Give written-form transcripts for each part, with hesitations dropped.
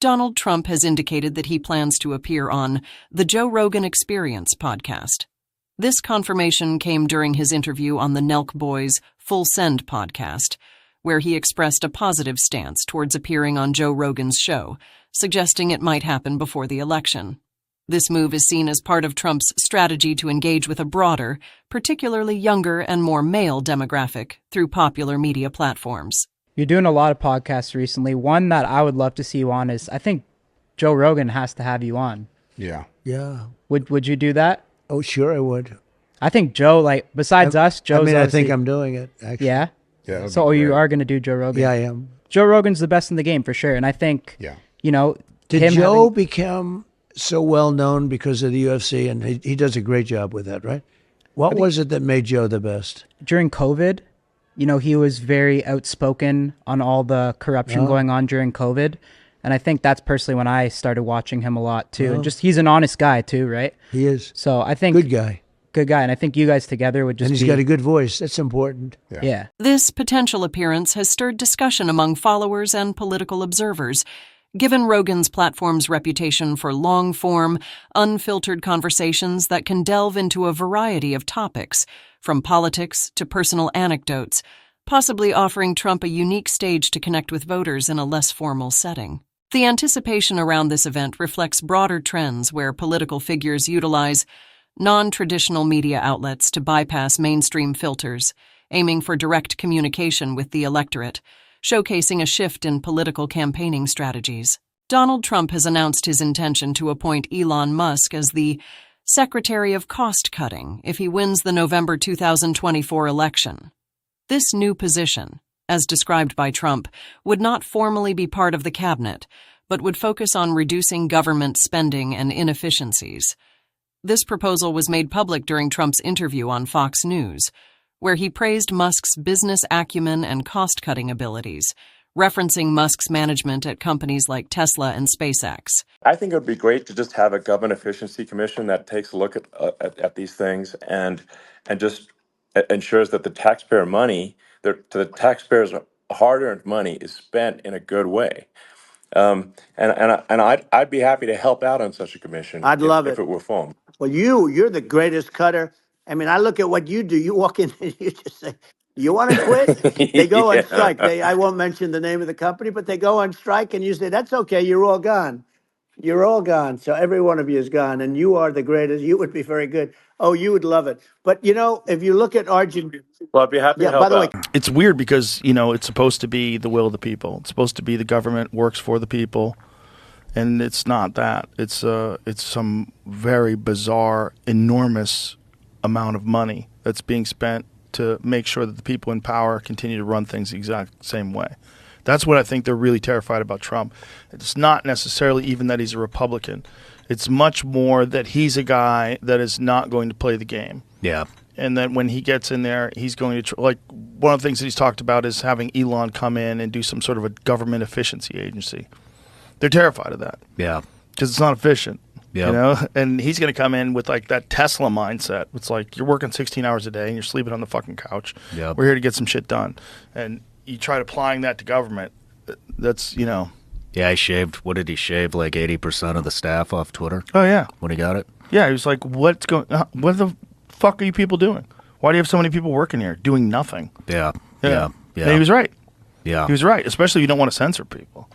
Donald Trump has indicated that he plans to appear on the Joe Rogan Experience podcast. This confirmation came during his interview on the Nelk Boys' Full Send podcast, where he expressed a positive stance towards appearing on Joe Rogan's show, suggesting it might happen before the election. This move is seen as part of Trump's strategy to engage with a broader, particularly younger and more male demographic through popular media platforms. You're doing a lot of podcasts recently. One that I would love to see you on is, I think Joe Rogan has to have you on. Yeah. Yeah. Would you do that? Oh, sure I would. I think Joe, like, besides us, Joe's I think I'm doing it, actually. Yeah? Yeah. So you are going to do Joe Rogan? Yeah, I am. Joe Rogan's the best in the game for sure. And I think, Did Joe become so well known because of the UFC? And he does a great job with that, right? What was it that made Joe the best? During COVID, he was very outspoken on all the corruption going on during COVID. And I think that's personally when I started watching him a lot too. And he's an honest guy too, right? He is. So I think good guy. And I think you guys together would just and he's got a good voice. That's important. Yeah. This potential appearance has stirred discussion among followers and political observers. Given Rogan's platform's reputation for long-form, unfiltered conversations that can delve into a variety of topics, from politics to personal anecdotes, possibly offering Trump a unique stage to connect with voters in a less formal setting. The anticipation around this event reflects broader trends where political figures utilize non-traditional media outlets to bypass mainstream filters, aiming for direct communication with the electorate, showcasing a shift in political campaigning strategies. Donald Trump has announced his intention to appoint Elon Musk as the Secretary of Cost Cutting if he wins the November 2024 election. This new position, as described by Trump, would not formally be part of the cabinet, but would focus on reducing government spending and inefficiencies. This proposal was made public during Trump's interview on Fox News, where he praised Musk's business acumen and cost-cutting abilities, referencing Musk's management at companies like Tesla and SpaceX. I think it would be great to just have a government efficiency commission that takes a look at these things and just ensures that the taxpayer money, the taxpayers' hard-earned money, is spent in a good way. And I'd be happy to help out on such a commission. I'd love if it were formed. Well, you're the greatest cutter. I mean, I look at what you do. You walk in and you just say, "You want to quit?" They go on strike. I won't mention the name of the company, but they go on strike, and you say, "That's okay. You're all gone. You're all gone." So every one of you is gone, and you are the greatest. You would be very good. Oh, you would love it. But if you look at Argentina, well, I'd be happy to help by the way, it's weird because it's supposed to be the will of the people. It's supposed to be the government works for the people. And it's not that. It's some very bizarre, enormous amount of money that's being spent to make sure that the people in power continue to run things the exact same way. That's what I think they're really terrified about Trump. It's not necessarily even that he's a Republican. It's much more that he's a guy that is not going to play the game. Yeah. And that when he gets in there, he's going to like one of the things that he's talked about is having Elon come in and do some sort of a government efficiency agency. They're terrified of that. Yeah. Because it's not efficient. Yeah. And he's going to come in with like that Tesla mindset. It's like you're working 16 hours a day and you're sleeping on the fucking couch. Yep. We're here to get some shit done. And you try applying that to government, that's, Yeah, he shaved, what did he shave, like 80% of the staff off Twitter? Oh, yeah. When he got it? Yeah, he was like, what the fuck are you people doing? Why do you have so many people working here doing nothing? Yeah. And he was right. Yeah. He was right, especially if you don't want to censor people.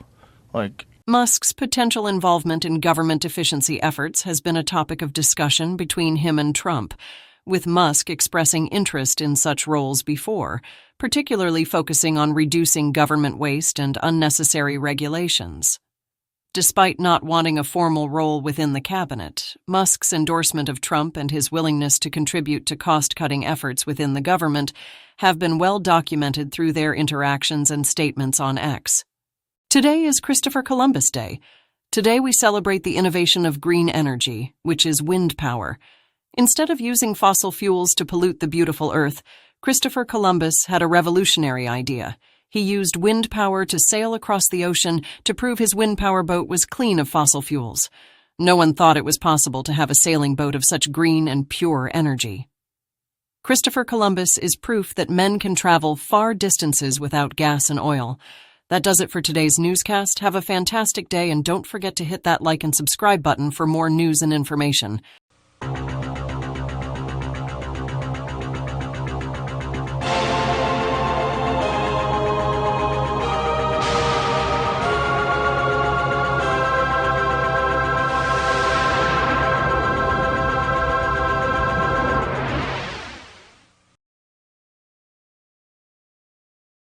Like, Musk's potential involvement in government efficiency efforts has been a topic of discussion between him and Trump, with Musk expressing interest in such roles before, particularly focusing on reducing government waste and unnecessary regulations. Despite not wanting a formal role within the cabinet, Musk's endorsement of Trump and his willingness to contribute to cost-cutting efforts within the government have been well documented through their interactions and statements on X. Today is Christopher Columbus Day. Today we celebrate the innovation of green energy, which is wind power. Instead of using fossil fuels to pollute the beautiful Earth, Christopher Columbus had a revolutionary idea. He used wind power to sail across the ocean to prove his wind power boat was clean of fossil fuels. No one thought it was possible to have a sailing boat of such green and pure energy. Christopher Columbus is proof that men can travel far distances without gas and oil. That does it for today's newscast. Have a fantastic day, and don't forget to hit that like and subscribe button for more news and information.